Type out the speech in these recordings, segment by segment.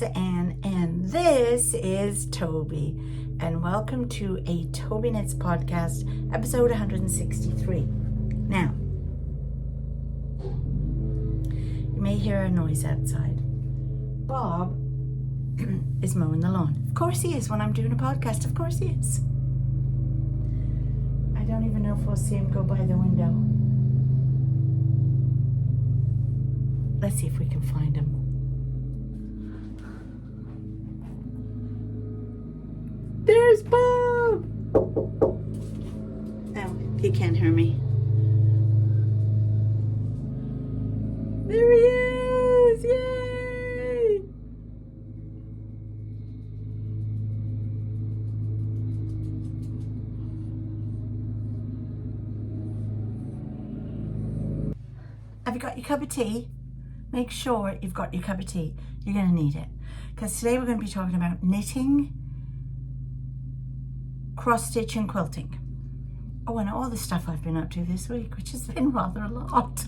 Anne, and this is Toby, and welcome to a Tobyknits Podcast, episode 163. Now, you may hear a noise outside. Bob is mowing the lawn. Of course he is when I'm doing a podcast. Of course he is. I don't even know if we'll see him go by the window. Let's see if we can find him. There's Bob! Oh, he can't hear me. There he is! Yay! Have you got your cup of tea? Make sure you've got your cup of tea. You're going to need it. Because today we're going to be talking about knitting, cross-stitch and quilting. Oh, and all the stuff I've been up to this week, which has been rather a lot.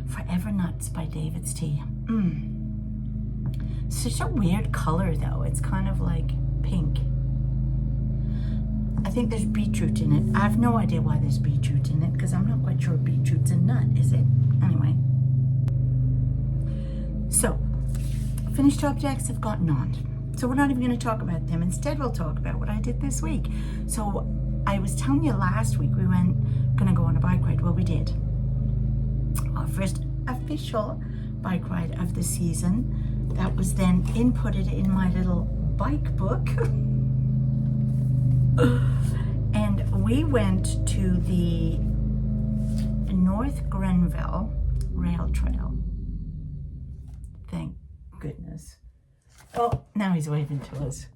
Forever Nuts by David's Tea. Such a weird color though. It's kind of like pink. I think there's beetroot in it. I have no idea why there's beetroot in it because I'm not quite sure beetroot's a nut, is it? Anyway. So, finished objects have gotten on. So we're not even going to talk about them. Instead, we'll talk about what I did this week. So I was telling you last week we went going to go on a bike ride. Well, we did. Our first official bike ride of the season. That was then inputted in my little bike book. And we went to the North Grenville Rail Trail. Thank goodness. Oh, now he's waving to us.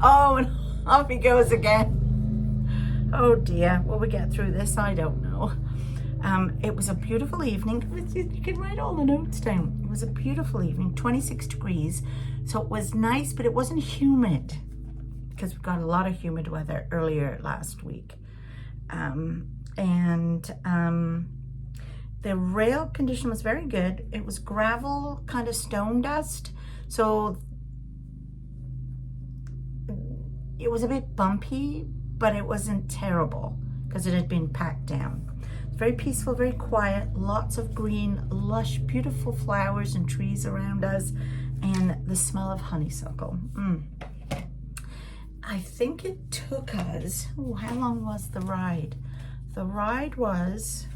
Oh, and off he goes again. Oh dear, will we get through this? I don't know. It was a beautiful evening. You can write all the notes down. It was a beautiful evening, 26 degrees. So it was nice, but it wasn't humid because we got a lot of humid weather earlier last week. The rail condition was very good. It was gravel, kind of stone dust. So it was a bit bumpy, but it wasn't terrible because it had been packed down. Very peaceful, very quiet, lots of green, lush, beautiful flowers and trees around us, and the smell of honeysuckle. I think it took us, how long was the ride? The ride was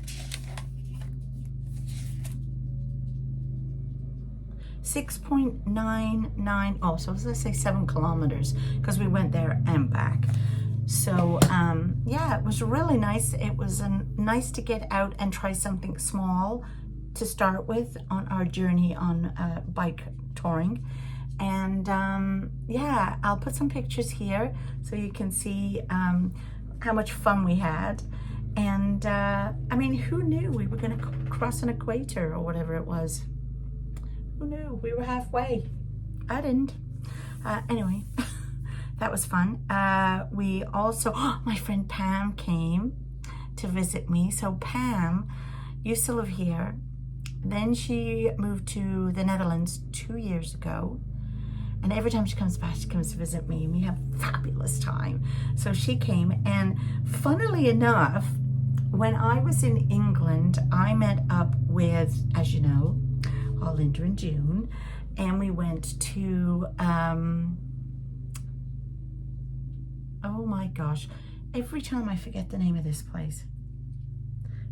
6.99, so let's say 7 kilometers, because we went there and back. So, yeah, it was really nice. It was nice to get out and try something small to start with on our journey on bike touring. And yeah, I'll put some pictures here so you can see how much fun we had. And I mean, who knew we were going to cross an equator or whatever it was? Who knew? We were halfway. I didn't. Anyway, that was fun. We also, my friend Pam came to visit me. So Pam used to live here. Then she moved to the Netherlands 2 years ago. And every time she comes back, she comes to visit me, and we have a fabulous time. So she came, and funnily enough, when I was in England, I met up with, as you know, Linda and June, and we went to, oh my gosh, every time I forget the name of this place.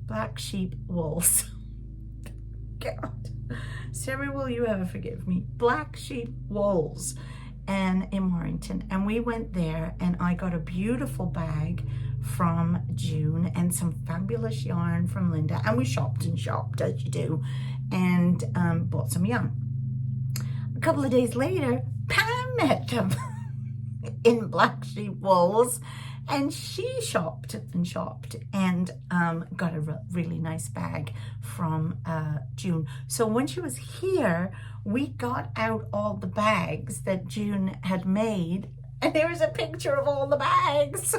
Black Sheep Wools. God. Sarah, will you ever forgive me? Black Sheep Wools and in Warrington. And we went there, and I got a beautiful bag from June and some fabulous yarn from Linda. And we shopped and shopped, as you do, and bought some yarn. A couple of days later, Pam met them in Black Sheep Wools, and she shopped and shopped and got a really nice bag from June. So when she was here, we got out all the bags that June had made And there was a picture of all the bags.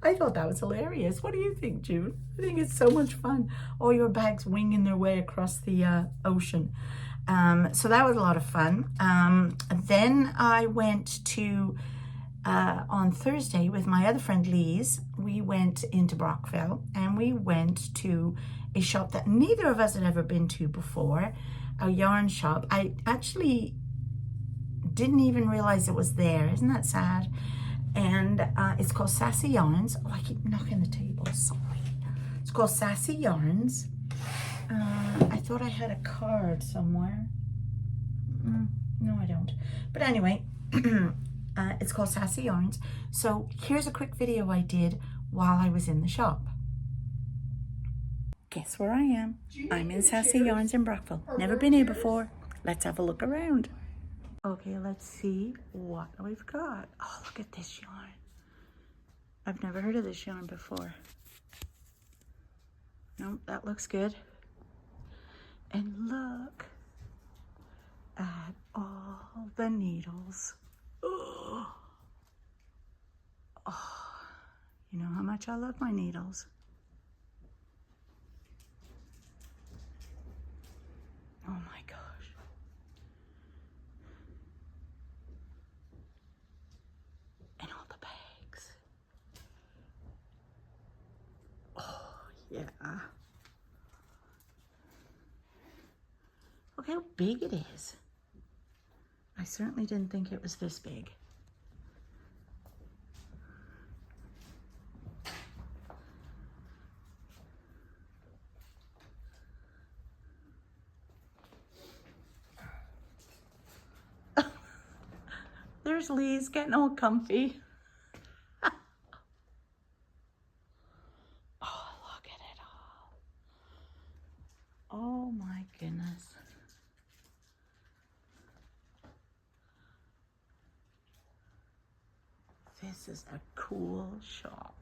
I thought that was hilarious. What do you think, June? I think it's so much fun. All your bags winging their way across the ocean. So that was a lot of fun. Then I went to, on Thursday with my other friend Lise, we went into Brockville and we went to a shop that neither of us had ever been to before, a yarn shop. I actually didn't even realize it was there. Isn't that sad? And it's called Sassy Yarns. Oh, I keep knocking the table, sorry. It's called Sassy Yarns. I thought I had a card somewhere. No, I don't. But anyway, it's called Sassy Yarns. So here's a quick video I did while I was in the shop. Guess where I am? I'm in Sassy Yarns in Brockville. Never been here before. Let's have a look around. Okay, let's see what we've got. Oh, look at this yarn. I've never heard of this yarn before. Nope, that looks good. And look at all the needles. Oh, you know how much I love my needles. Oh my gosh. And all the bags. Oh, yeah. Look how big it is. I certainly didn't think it was this big. There's Lee's getting all comfy. Oh, look at it all. Oh my goodness. This is a cool shop.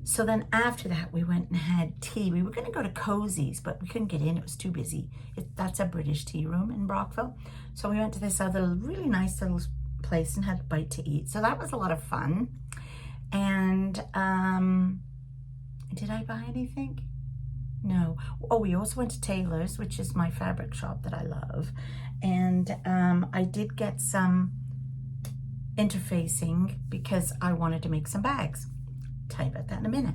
So then after that, we went and had tea. We were going to go to Cozy's, but we couldn't get in. It was too busy. That's a British tea room in Brockville. So we went to this other really nice little place and had a bite to eat. So that was a lot of fun. And did I buy anything? No. Oh, we also went to Taylor's, which is my fabric shop that I love. And I did get some interfacing because I wanted to make some bags. Tell you about that in a minute.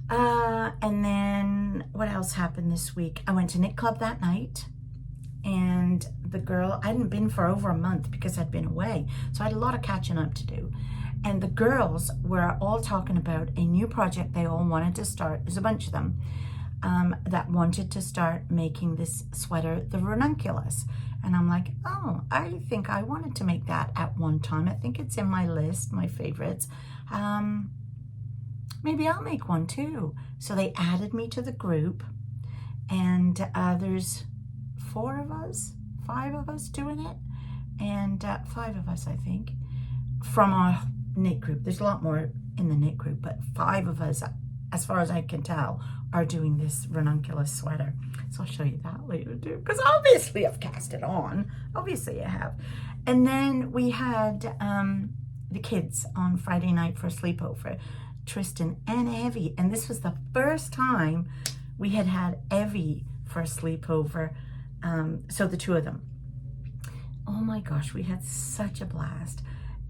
And then what else happened this week? I went to Knit Club that night, and the girl, I hadn't been for over a month because I'd been away, so I had a lot of catching up to do. And the girls were all talking about a new project they all wanted to start. There's a bunch of them that wanted to start making this sweater, the Rununculus. And I'm like, oh, I think I wanted to make that at one time. I think it's in my list, my favorites. Maybe I'll make one too. So they added me to the group, and there's 5 of us doing it, and 5 of us, I think, from our knit group. There's a lot more in the knit group, but 5 of us, as far as I can tell, are doing this Rununculus sweater. So I'll show you that later too, because obviously I've cast it on. Obviously I have. And then we had the kids on Friday night for a sleepover, Tristan and Evie, and this was the first time we had Evie for a sleepover, so the 2 of them. Oh my gosh, we had such a blast.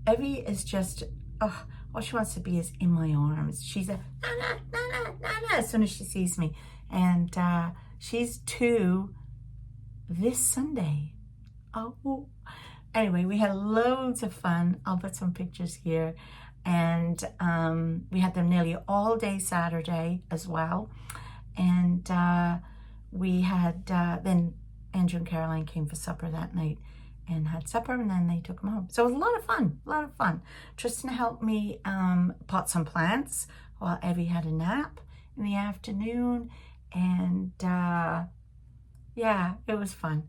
Evie is just, oh, all she wants to be is in my arms. She's a na as soon as she sees me, and she's 2 this Sunday. Oh, anyway, we had loads of fun. I'll put some pictures here. And we had them nearly all day Saturday as well. And we had, then Andrew and Caroline came for supper that night. and had supper, and then they took them home. So it was a lot of fun. Tristan helped me pot some plants while Evie had a nap in the afternoon, and yeah, it was fun.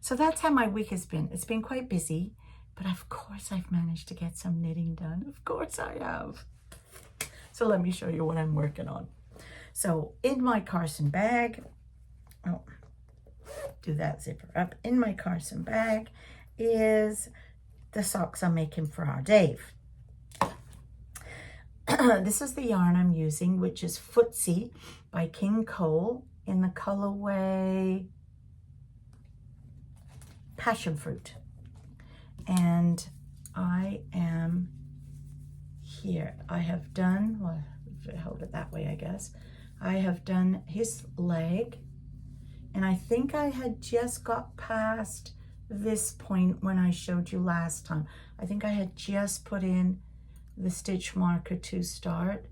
So that's how my week has been. It's been quite busy, but of course I've managed to get some knitting done. Of course I have. So let me show you what I'm working on. So in my Carson bag, oh, do that zipper up. In my Carson bag is the socks I'm making for our Dave. This is the yarn I'm using, which is Footsie by King Cole in the colorway Passion Fruit. And I am here. I have done, well, hold it that way, I guess. I have done his leg, and I think I had just got past this point when I showed you last time. I think I had just put in the stitch marker to start,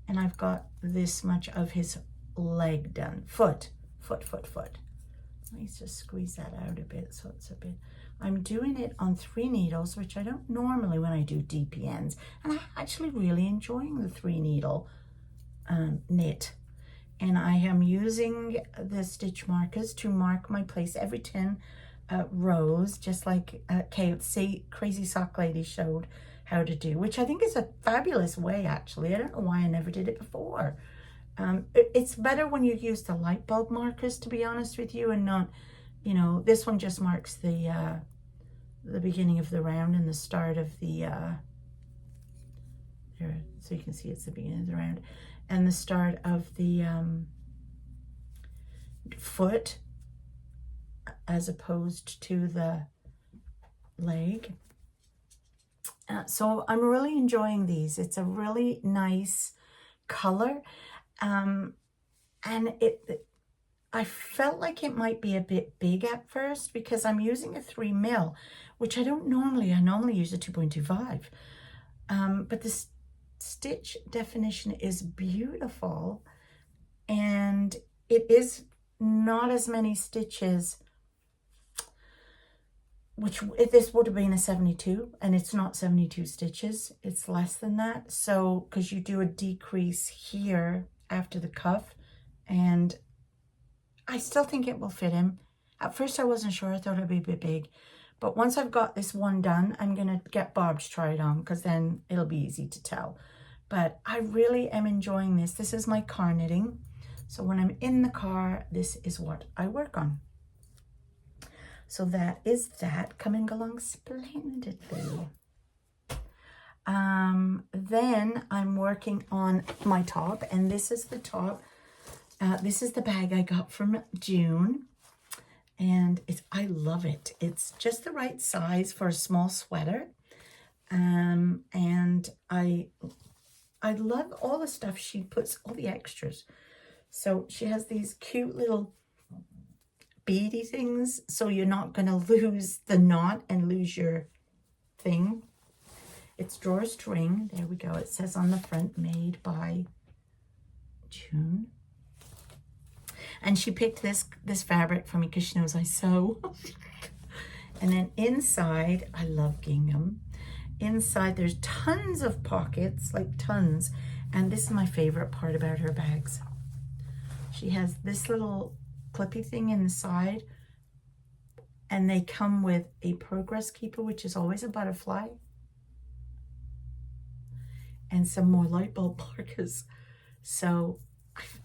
and I've got this much of his leg done. Foot. Let me just squeeze that out a bit so it's a bit. I'm doing it on 3 needles, which I don't normally when I do DPNs, and I'm actually really enjoying the 3 needle knit. And I am using the stitch markers to mark my place every 10 rows, just like Crazy Sock Lady showed how to do, which I think is a fabulous way, actually. I don't know why I never did it before. It's better when you use the light bulb markers, to be honest with you, and not, you know, this one just marks the beginning of the round and the start of the, there, so you can see it's the beginning of the round, and the start of the foot, as opposed to the leg. So I'm really enjoying these. It's a really nice color, and I felt like it might be a bit big at first because I'm using a 3 mil, which I don't normally. I normally use a 2.25, but the stitch definition is beautiful, and it is not as many stitches, which this would have been a 72, and it's not 72 stitches, it's less than that. So because you do a decrease here after the cuff, and I still think it will fit him. At first I wasn't sure, I thought it'd be a bit big, but once I've got this one done, I'm gonna get Bob to try it on, because then it'll be easy to tell. But I really am enjoying this. This is my car knitting, so when I'm in the car, this is what I work on. So that is that, coming along splendidly. Then I'm working on my top, and this is the top. This is the bag I got from June, and I love it. It's just the right size for a small sweater, and I love all the stuff she puts, all the extras. So she has these cute little beady things, so you're not going to lose the knot and lose your thing. It's drawstring. There we go. It says on the front, made by June. And she picked this fabric for me because she knows I sew. And then inside, I love gingham. Inside, there's tons of pockets, like tons. And this is my favorite part about her bags. She has this little clippy thing in the side, and they come with a progress keeper, which is always a butterfly, and some more light bulb markers. So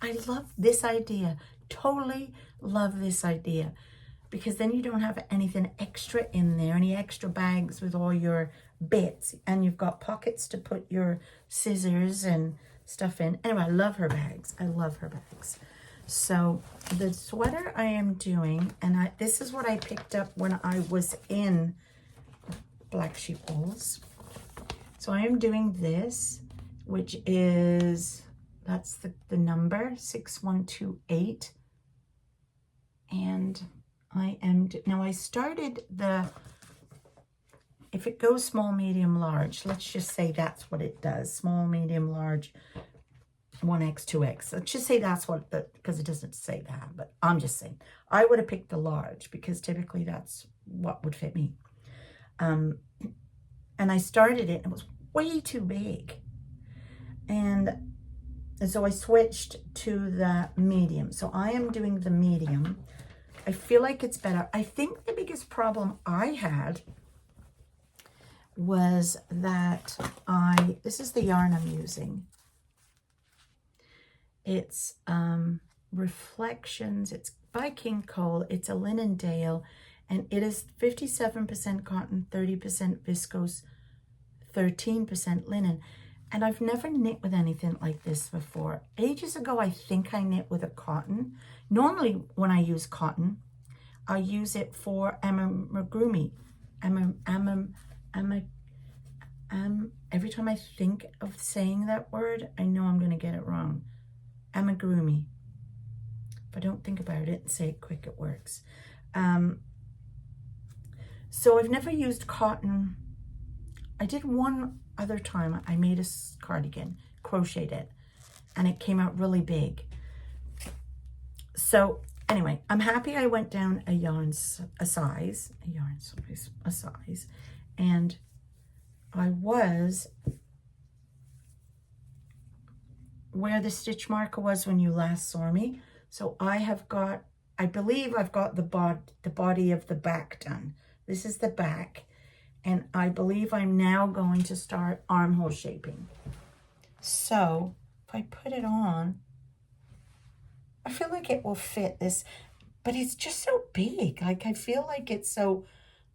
I love this idea, totally love this idea, because then you don't have anything extra in there, any extra bags with all your bits, and you've got pockets to put your scissors and stuff in. Anyway, I love her bags. I love her bags. So the sweater I am doing, and this is what I picked up when I was in Black Sheep Wools. So I am doing this, which is, that's the number 6128. And I am, now I started if it goes small, medium, large, let's just say that's what it does. Small, medium, large, 1X, 2X. Let's just say that's what, because it doesn't say that, but I'm just saying. I would have picked the large because typically that's what would fit me. And I started it, and it was way too big. And so I switched to the medium. So I am doing the medium. I feel like it's better. I think the biggest problem I had was that this is the yarn I'm using. It's Reflections. It's by King Cole. It's a linen dale, and it is 57% cotton, 30% viscose, 13% linen. And I've never knit with anything like this before. Ages ago, I think I knit with a cotton. Normally, when I use cotton, I use it for amigurumi. Every time I think of saying that word, I know I'm going to get it wrong. Amigurumi. If I don't think about it and say it quick, it works. So I've never used cotton. I did one other time. I made a cardigan, crocheted it, and it came out really big. So anyway, I'm happy I went down a size, and I was where the stitch marker was when you last saw me. So I believe I've got the body of the back done. This is the back, and I believe I'm now going to start armhole shaping. So if I put it on, I feel like it will fit this, but it's just so big. Like, I feel like it's so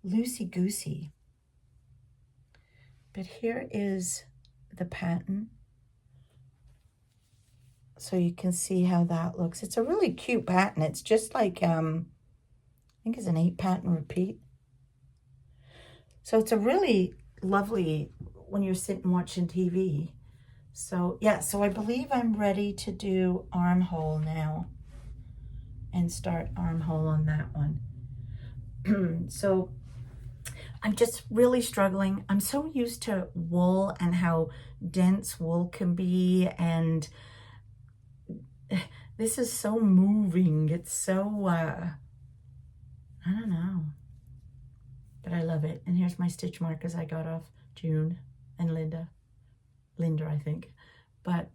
loosey-goosey. But here is the pattern. So you can see how that looks. It's a really cute pattern. It's just like, I think it's an 8 pattern repeat. So it's a really lovely when you're sitting watching TV. So yeah, so I believe I'm ready to do armhole now and start armhole on that one. So I'm just really struggling. I'm so used to wool and how dense wool can be, and this is so moving. It's so, I don't know, but I love it. And here's my stitch markers I got off June and Linda, I think. But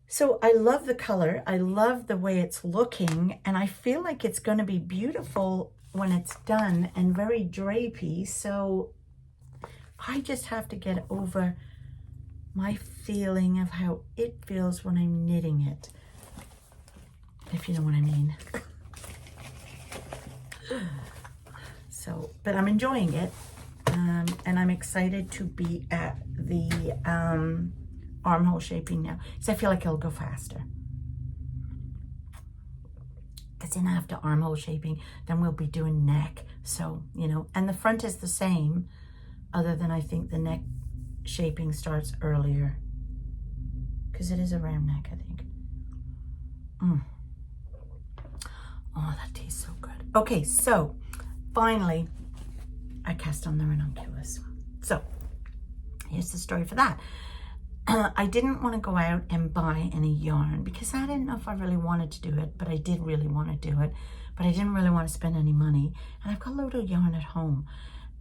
so I love the color. I love the way it's looking, and I feel like it's going to be beautiful when it's done and very drapey. So I just have to get over my feeling of how it feels when I'm knitting it, if you know what I mean. So, but I'm enjoying it, and I'm excited to be at the armhole shaping now, because I feel like it'll go faster. Because then after armhole shaping, then we'll be doing neck. So, you know, and the front is the same, other than I think the neck shaping starts earlier, because it is a round neck, I think. Oh, that tastes so good. Okay, so finally I cast on the Rununculus. So here's the story for that. I didn't want to go out and buy any yarn because I didn't know if I really wanted to do it, but I did really want to do it, but I didn't really want to spend any money. And I've got a load of yarn at home,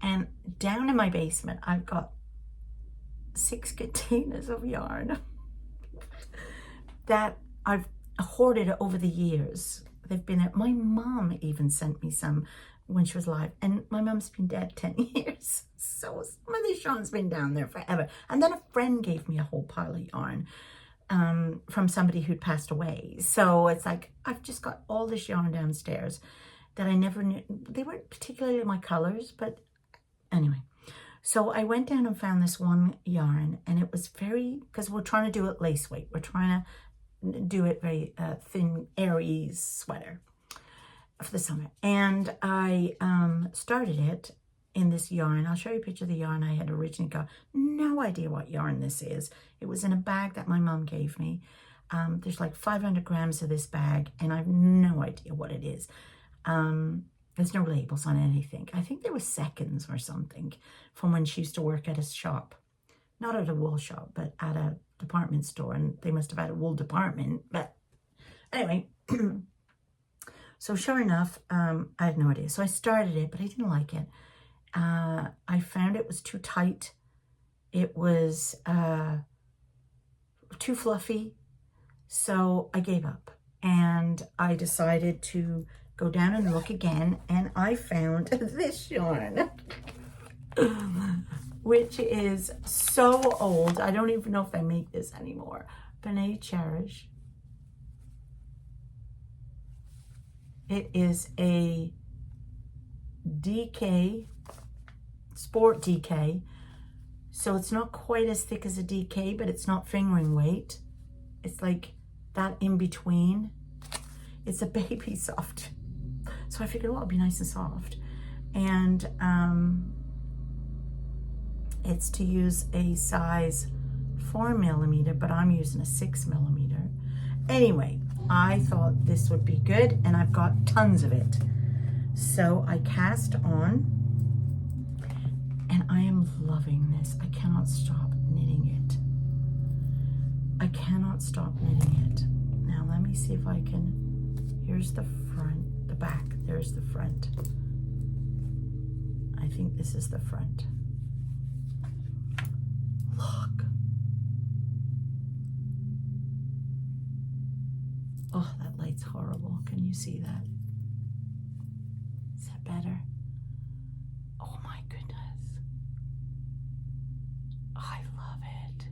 and down in my basement I've got 6 containers of yarn that I've hoarded over the years. They've been at, my mom even sent me some when she was alive, and my mom's been dead 10 years. So some of this yarn's been down there forever. And then a friend gave me a whole pile of yarn from somebody who'd passed away. So it's like, I've just got all this yarn downstairs that I never knew. They weren't particularly my colors, but anyway. So I went down and found this one yarn, and it was very, because we're trying to do it lace weight. We're trying to do it very thin, airy sweater for the summer. And I started it in this yarn. I'll show you a picture of the yarn I had originally got. No idea what yarn this is. It was in a bag that my mom gave me. There's like 500 grams of this bag, and I have no idea what it is. There's no labels on anything. I think there were seconds or something from when she used to work at a shop. Not at a wool shop, but at a department store. And they must have had a wool department. But anyway, so sure enough, I had no idea. So I started it, but I didn't like it. I found it was too tight. It was too fluffy. So I gave up and I decided to go down and look again, and I found this yarn, which is so old. I don't even know if they make this anymore. Benet Cherish. It is a DK, sport DK. So it's not quite as thick as a DK, but it's not fingering weight. It's like that in between. It's a baby soft. So I figured, well, it'll be nice and soft. And it's to use a size 4mm, but I'm using a 6mm. Anyway, I thought this would be good, and I've got tons of it. So I cast on, and I am loving this. I cannot stop knitting it. I cannot stop knitting it. Now let me see if I can, here's the front, the back, there's the front. I think this is the front. Look. Oh, that light's horrible. Can you see that? Is that better? Oh my goodness. I love it.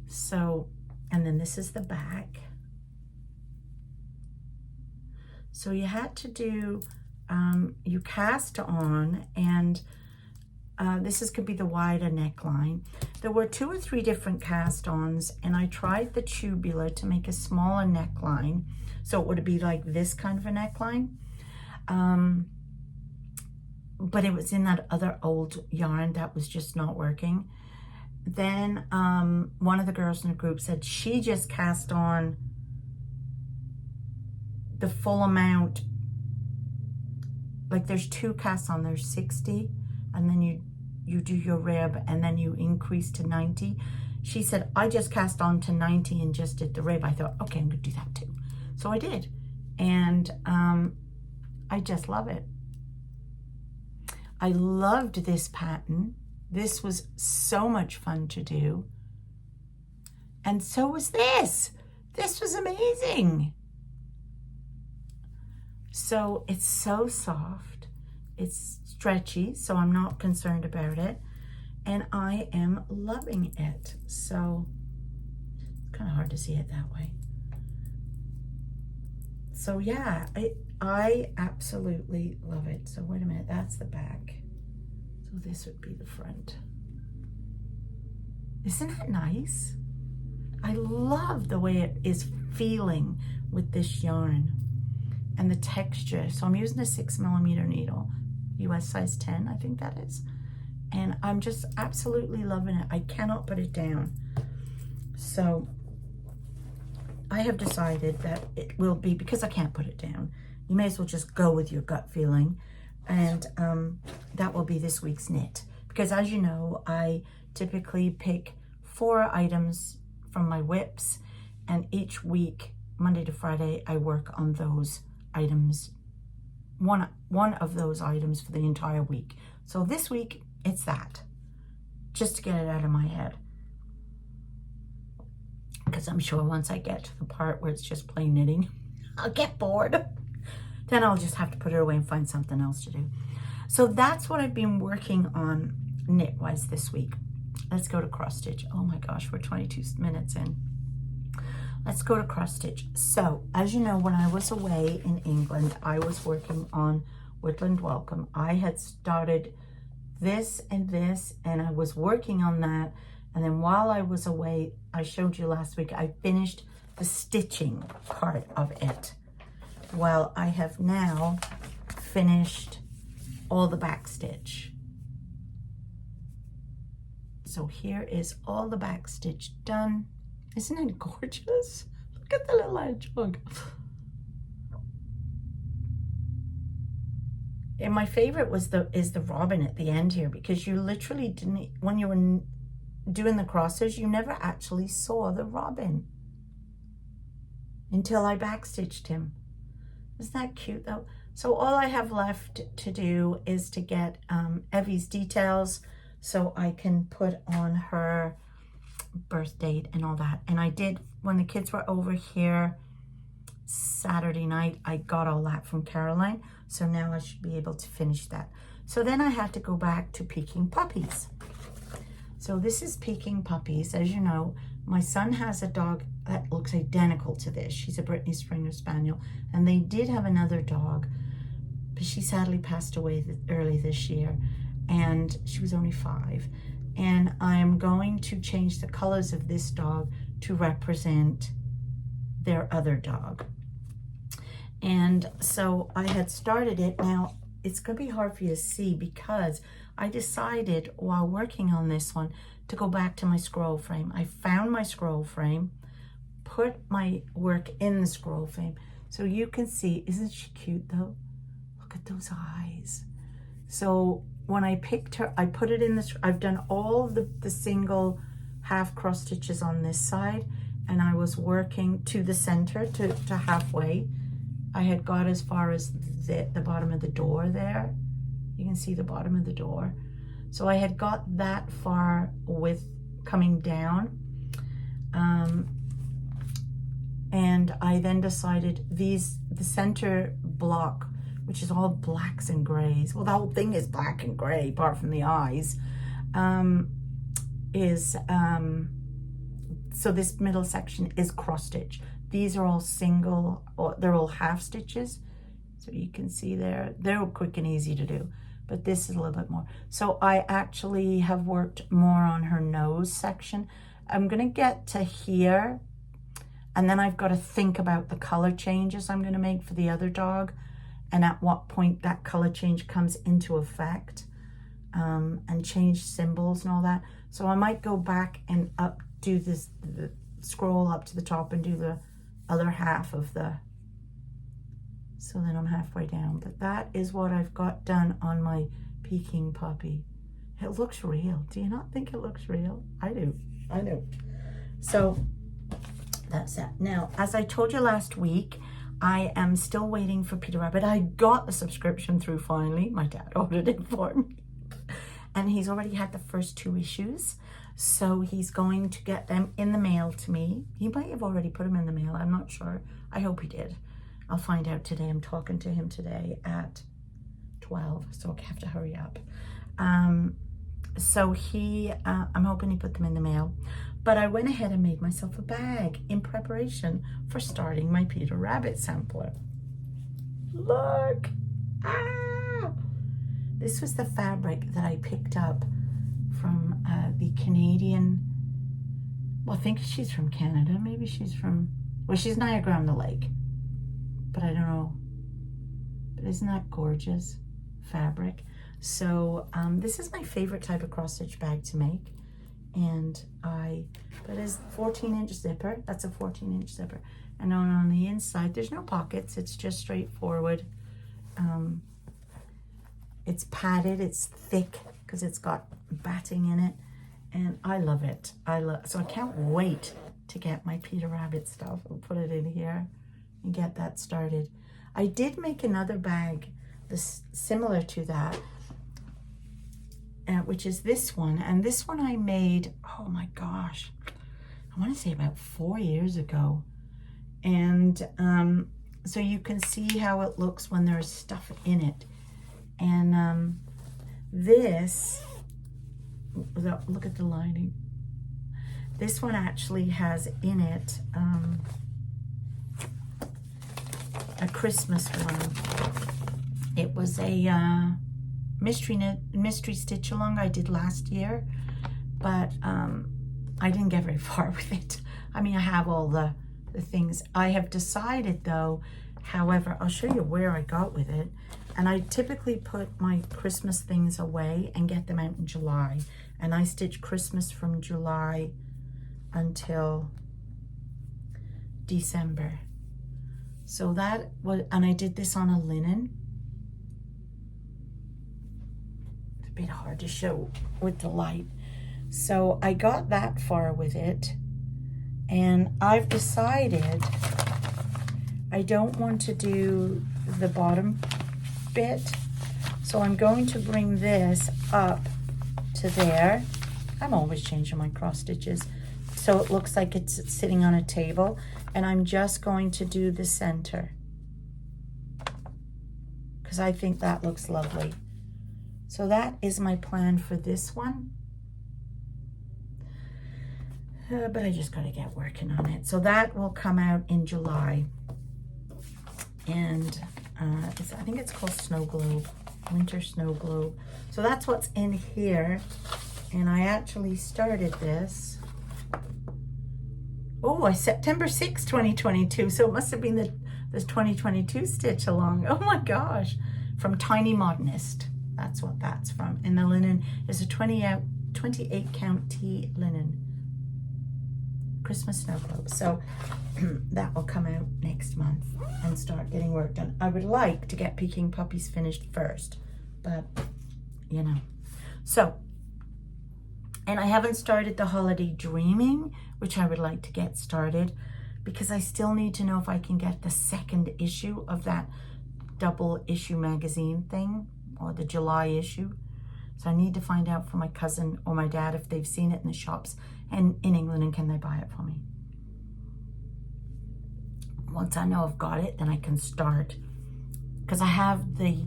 So, and then this is the back. So you had to do, you cast on, and this could be the wider neckline. There were 2 or 3 different cast-ons, and I tried the tubular to make a smaller neckline, so it would be like this kind of a neckline. But it was in that other old yarn that was just not working. Then one of the girls in the group said she just cast on the full amount. Like there's 2 casts on, there's 60, and then you do your rib, and then you increase to 90. She said, I just cast on to 90 and just did the rib. I thought, okay, I'm gonna do that too. So I did, and I just love it. I loved this pattern. This was so much fun to do. And so was this. This was amazing. So it's so soft. It's stretchy, so I'm not concerned about it. And I am loving it. So it's kind of hard to see it that way. So yeah, I absolutely love it. So wait a minute, that's the back. So this would be the front. Isn't that nice? I love the way it is feeling with this yarn and the texture. So I'm using a 6mm needle, US size 10, I think that is. And I'm just absolutely loving it. I cannot put it down. So I have decided that it will be, because I can't put it down, you may as well just go with your gut feeling. And that will be this week's knit. Because as you know, I typically pick 4 items from my whips, and each week, Monday to Friday, I work on those items, one of those items for the entire week. So this week, it's that, just to get it out of my head. Because I'm sure once I get to the part where it's just plain knitting, I'll get bored. Then I'll just have to put it away and find something else to do. So that's what I've been working on knit-wise this week. Let's go to cross stitch. Oh my gosh, we're 22 minutes in. Let's go to cross stitch. So as you know, when I was away in England, I was working on Woodland Welcome. I had started this, and I was working on that. And then while I was away, I showed you last week, I finished the stitching part of it. Well, I have now finished all the back stitch. So here is all the back stitch done. Isn't it gorgeous? Look at the little hedgehog. And my favorite was is the robin at the end here, because you literally didn't, when you were doing the crosses, you never actually saw the robin until I backstitched him. Isn't that cute though? So all I have left to do is to get Evie's details so I can put on her birth date and all that. And I did, when the kids were over here Saturday night, I got all that from Caroline. So now I should be able to finish that. So then I had to go back to Peking Puppies. So this is Peking Puppies. As you know, my son has a dog that looks identical to this. She's a Brittany Springer Spaniel. And they did have another dog, but she sadly passed away early this year. And she was only 5. And I'm going to change the colors of this dog to represent their other dog. And so I had started it. Now, it's going to be hard for you to see because I decided while working on this one to go back to my scroll frame. I found my scroll frame, put my work in the scroll frame. So you can see, isn't she cute though? Look at those eyes. So when I picked her, I put it in this, I've done all the single half cross stitches on this side, and I was working to the center, to halfway. I had got as far as the bottom of the door there. You can see the bottom of the door. So I had got that far with coming down. And I then decided the center block, which is all blacks and grays. Well, the whole thing is black and gray, apart from the eyes, so this middle section is cross stitch. These are all single, or they're all half stitches. So you can see they're quick and easy to do, but this is a little bit more. So I actually have worked more on her nose section. I'm gonna get to here, and then I've got to think about the color changes I'm gonna make for the other dog, and at what point that color change comes into effect, and change symbols and all that. So I might go back and do this, scroll up to the top and do the other half of the, so then I'm halfway down. But that is what I've got done on my Peking puppy. It looks real. Do you not think it looks real? I do. I do. So that's that. Now, as I told you last week, I am still waiting for Peter Rabbit. I got the subscription through finally. My dad ordered it for me. And he's already had the first 2 issues. So he's going to get them in the mail to me. He might have already put them in the mail. I'm not sure. I hope he did. I'll find out today. I'm talking to him today at 12. So I have to hurry up. So I'm hoping he put them in the mail. But I went ahead and made myself a bag in preparation for starting my Peter Rabbit sampler. Look! Ah! This was the fabric that I picked up from the Canadian, well, I think she's from Canada. Maybe she's from, well, she's Niagara-on-the-Lake. But I don't know. But isn't that gorgeous fabric? So this is my favorite type of cross-stitch bag to make. And that is 14-inch zipper. That's a 14-inch zipper. And on the inside, there's no pockets. It's just straightforward. It's padded. It's thick because it's got batting in it. And I love it. So I can't wait to get my Peter Rabbit stuff. I'll put it in here and get that started. I did make another bag similar to that, which is this one. And this one I made, oh my gosh, I want to say about 4 years ago. And so you can see how it looks when there's stuff in it. And this, look at the lining. This one actually has in it a Christmas one. It was a mystery stitch along I did last year, but I didn't get very far with it. I mean, I have all the things. I have decided though, however, I'll show you where I got with it. And I typically put my Christmas things away and get them out in July. And I stitch Christmas from July until December. So that was, and I did this on a linen. It's a bit hard to show with the light. So I got that far with it. And I've decided I don't want to do the bottom bit. So I'm going to bring this up to there. I'm always changing my cross stitches so it looks like it's sitting on a table, and I'm just going to do the center because I think that looks lovely. So that is my plan for this one. But I just got to get working on it. So that will come out in July. And I think it's called Snow Globe, Winter Snow Globe. So that's what's in here. And I actually started this. Oh, September 6, 2022. So it must have been this 2022 stitch along. Oh my gosh. From Tiny Modernist. That's what that's from. And the linen is a 28 count T linen. Christmas Snow Globe. So that will come out next month and start getting work done. I would like to get Peking Puppies finished first, but you know. So, and I haven't started the Holiday Dreaming, which I would like to get started because I still need to know if I can get the second issue of that double issue magazine thing, or the July issue. So I need to find out from my cousin or my dad if they've seen it in the shops and in England, and can they buy it for me. Once I know I've got it, then I can start. Because I have the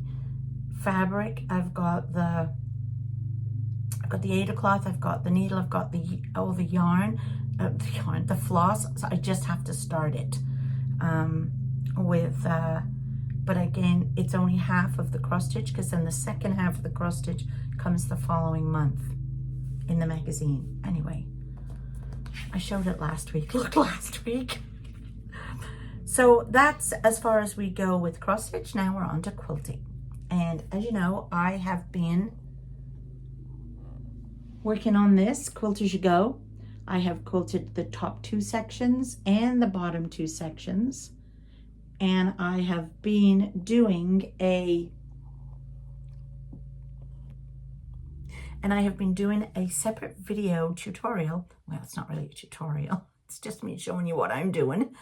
fabric, I've got the Aida cloth, I've got the needle, I've got the yarn, the floss. So I just have to start it but again, it's only half of the cross stitch, because then the second half of the cross stitch comes the following month in the magazine. Anyway, I showed it last week. Look, last week. So that's as far as we go with cross stitch. Now we're on to quilting. And as you know, I have been working on this Quilt As You Go. I have quilted the top 2 sections and the bottom 2 sections. And I have been doing a separate video tutorial. Well, it's not really a tutorial. It's just me showing you what I'm doing,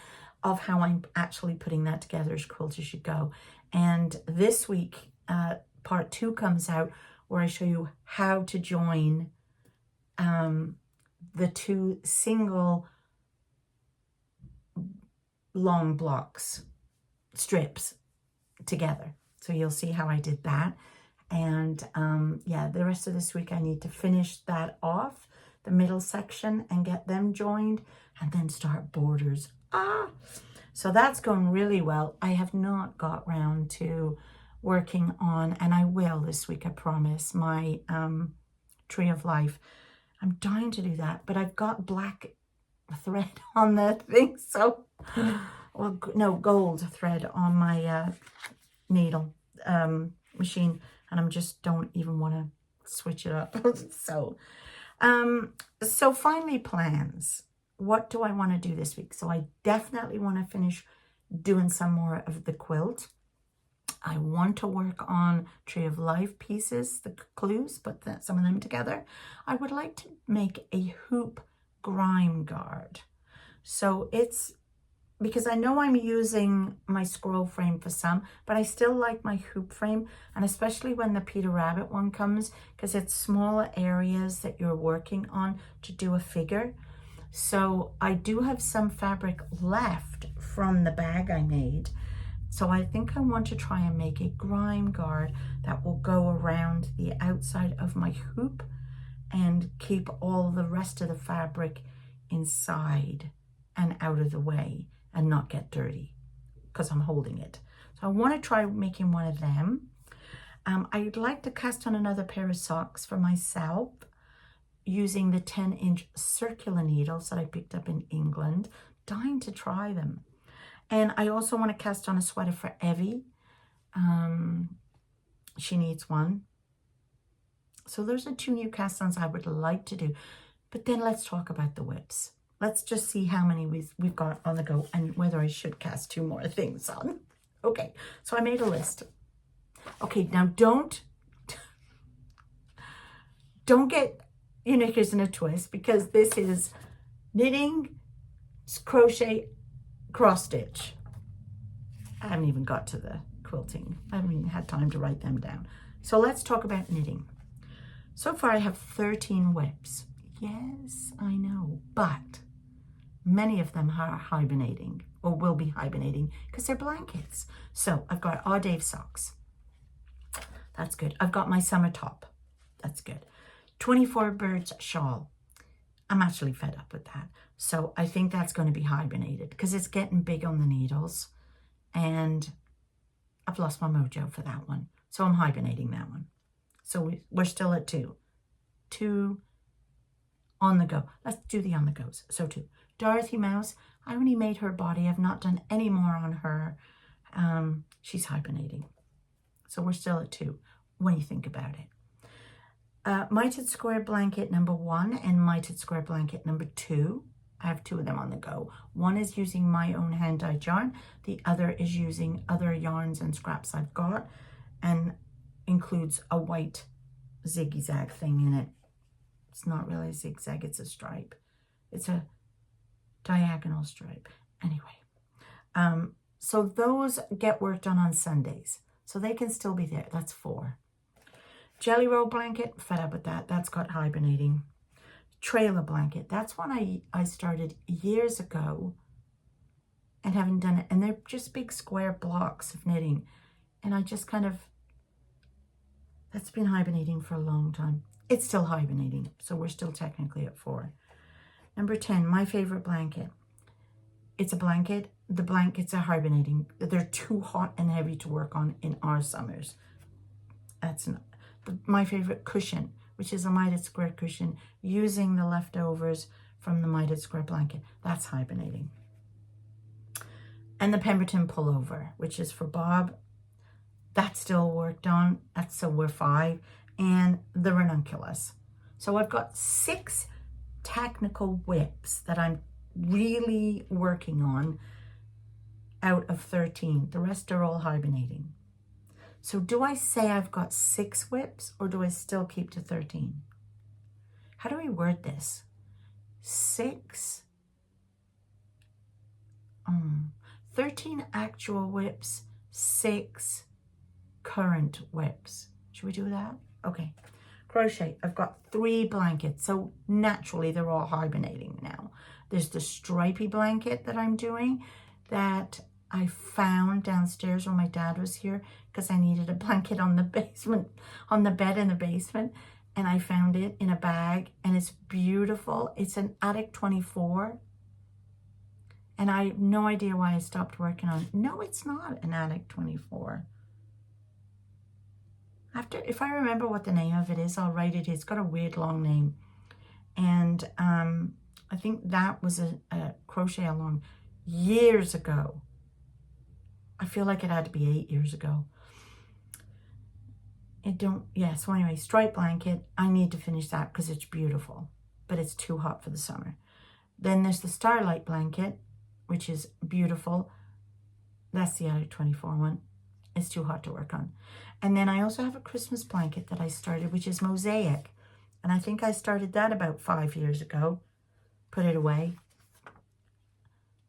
of how I'm actually putting that together as Quilt As You Go. And this week, part 2 comes out, where I show you how to join the 2 single long blocks, strips together. So you'll see how I did that. And yeah, the rest of this week I need to finish that off, the middle section, and get them joined, and then start borders. So that's going really well. I have not got round to working on, and I will this week, I promise, my Tree of Life. I'm dying to do that, but I've got black thread on the thing, so well, no, gold thread on my needle machine, and I just don't even want to switch it up. So finally, plans. What do I want to do this week? So I definitely want to finish doing some more of the quilt. I want to work on Tree of Life pieces, the clues, put some of them together. I would like to make a hoop grime guard. So it's, because I know I'm using my scroll frame for some, but I still like my hoop frame, and especially when the Peter Rabbit one comes, because it's smaller areas that you're working on to do a figure. So I do have some fabric left from the bag I made. So I think I want to try and make a grime guard that will go around the outside of my hoop and keep all the rest of the fabric inside and out of the way and not get dirty because I'm holding it. So I want to try making one of them. I'd like to cast on another pair of socks for myself using the 10-inch circular needles that I picked up in England. Dying to try them. And I also want to cast on a sweater for Evie. She needs one. So those are 2 new cast-ons I would like to do. But then let's talk about the whips. Let's just see how many we've got on the go and whether I should cast 2 more things on. Okay, so I made a list. Okay, now don't get your knickers in a twist, because this is knitting, crochet, cross stitch. I haven't even got to the quilting. I haven't even had time to write them down. So let's talk about knitting. So far I have 13 whips. Yes, I know, but many of them are hibernating or will be hibernating because they're blankets. So I've got All Dave socks. That's good. I've got my summer top. That's good. 24 Birds shawl. I'm actually fed up with that. So I think that's going to be hibernated because it's getting big on the needles and I've lost my mojo for that one. So I'm hibernating that one. So we're still at 2. 2 on the go. Let's do the on the goes. So 2. Dorothy Mouse. I only made her body. I've not done any more on her. She's hibernating. So we're still at 2 when you think about it. Mitered Square Blanket number 1 and Mitered Square Blanket number 2. I have 2 of them on the go. One is using my own hand-dyed yarn. The other is using other yarns and scraps I've got and includes a white zigzag thing in it. It's not really a zigzag, it's a stripe. It's a diagonal stripe. Anyway, so those get worked on Sundays. So they can still be there. That's 4. Jelly Roll Blanket, fed up with that. That's got hibernating. Trailer Blanket, that's one I started years ago and haven't done it. And they're just big square blocks of knitting. And I just kind of, that's been hibernating for a long time. It's still hibernating, so we're still technically at 4. Number 10, My Favorite Blanket. It's a blanket. The blankets are hibernating. They're too hot and heavy to work on in our summers. That's not. My Favorite Cushion, which is a mitered square cushion using the leftovers from the mitered square blanket. That's hibernating. And the Pemberton Pullover, which is for Bob. That's still worked on. So we're 5. And the Rununculus. So I've got 6 technical whips that I'm really working on out of 13. The rest are all hibernating. So do I say I've got 6 whips or do I still keep to 13? How do we word this? 6, 13 actual whips, 6 current whips. Should we do that? Okay. Crochet, I've got 3 blankets. So naturally they're all hibernating now. There's the stripy blanket that I'm doing that I found downstairs when my dad was here because I needed a blanket on the basement, on the bed in the basement. And I found it in a bag and it's beautiful. It's an Attic 24. And I have no idea why I stopped working on it. No, it's not an Attic 24. If I remember what the name of it is, I'll write it. It's got a weird long name. And I think that was a crochet along years ago. I feel like it had to be 8 years ago. So anyway, stripe blanket. I need to finish that because it's beautiful, but it's too hot for the summer. Then there's the Starlight blanket, which is beautiful. That's the Attic 24 one. It's too hot to work on. And then I also have a Christmas blanket that I started, which is Mosaic. And I think I started that about 5 years ago. Put it away.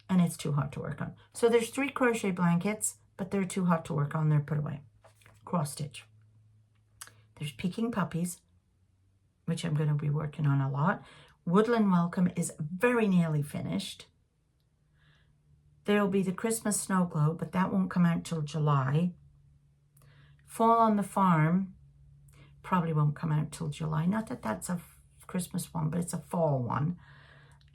And it's too hot to work on. So there's 3 crochet blankets, but they're too hot to work on. They're put away. Cross stitch. There's Peking Puppies, which I'm going to be working on a lot. Woodland Welcome is very nearly finished. There'll be the Christmas Snow Globe, but that won't come out till July. Fall on the Farm probably won't come out till July. Not that that's a Christmas one, but it's a fall one.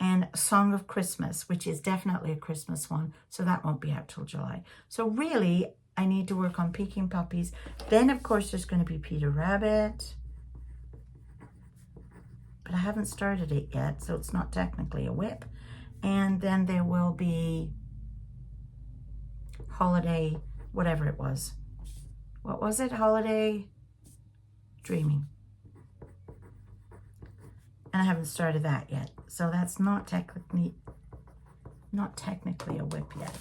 And Song of Christmas, which is definitely a Christmas one, so that won't be out till July. So really, I need to work on Peking Puppies. Then, of course, there's going to be Peter Rabbit. But I haven't started it yet, so it's not technically a whip. And then there will be Holiday, whatever it was. What was it? Holiday Dreaming. And I haven't started that yet. So that's not technically a whip yet.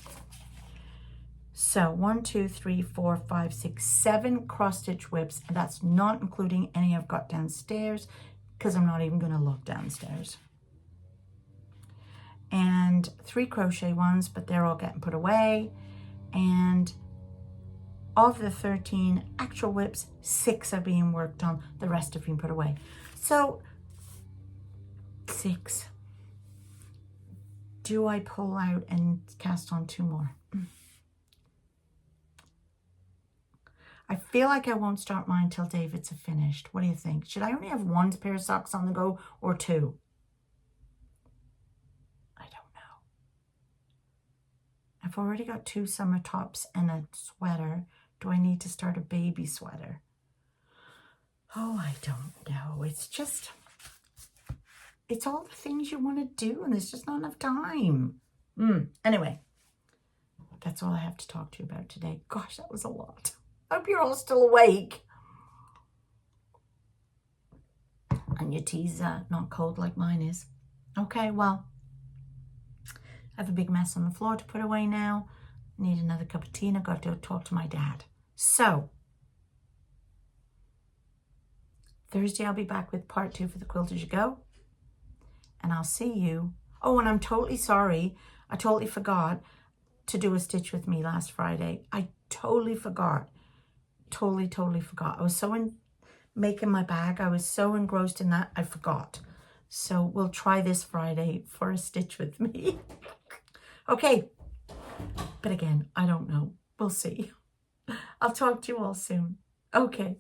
So 1, 2, 3, 4, 5, 6, 7 cross stitch whips. And that's not including any I've got downstairs because I'm not even going to look downstairs. And 3 crochet ones, but they're all getting put away. And of the 13 actual whips, 6 are being worked on. The rest have been put away. So 6. Do I pull out and cast on 2 more? I feel like I won't start mine till David's are finished. What do you think? Should I only have 1 pair of socks on the go or 2? I don't know. I've already got 2 summer tops and a sweater. Do I need to start a baby sweater? Oh, I don't know. It's just, it's all the things you want to do and there's just not enough time. Anyway, that's all I have to talk to you about today. Gosh, that was a lot. I hope you're all still awake. And your tea's not cold like mine is. Okay, well, I have a big mess on the floor to put away now. I need another cup of tea and I've got to talk to my dad. So, Thursday I'll be back with part 2 for the Quilt As You Go. And I'll see you. Oh, and I'm totally sorry. I totally forgot to do a stitch with me last Friday. I totally forgot. Totally forgot. I was so in making my bag. I was so engrossed in that, I forgot. So we'll try this Friday for a stitch with me. Okay. But again, I don't know. We'll see. I'll talk to you all soon. Okay.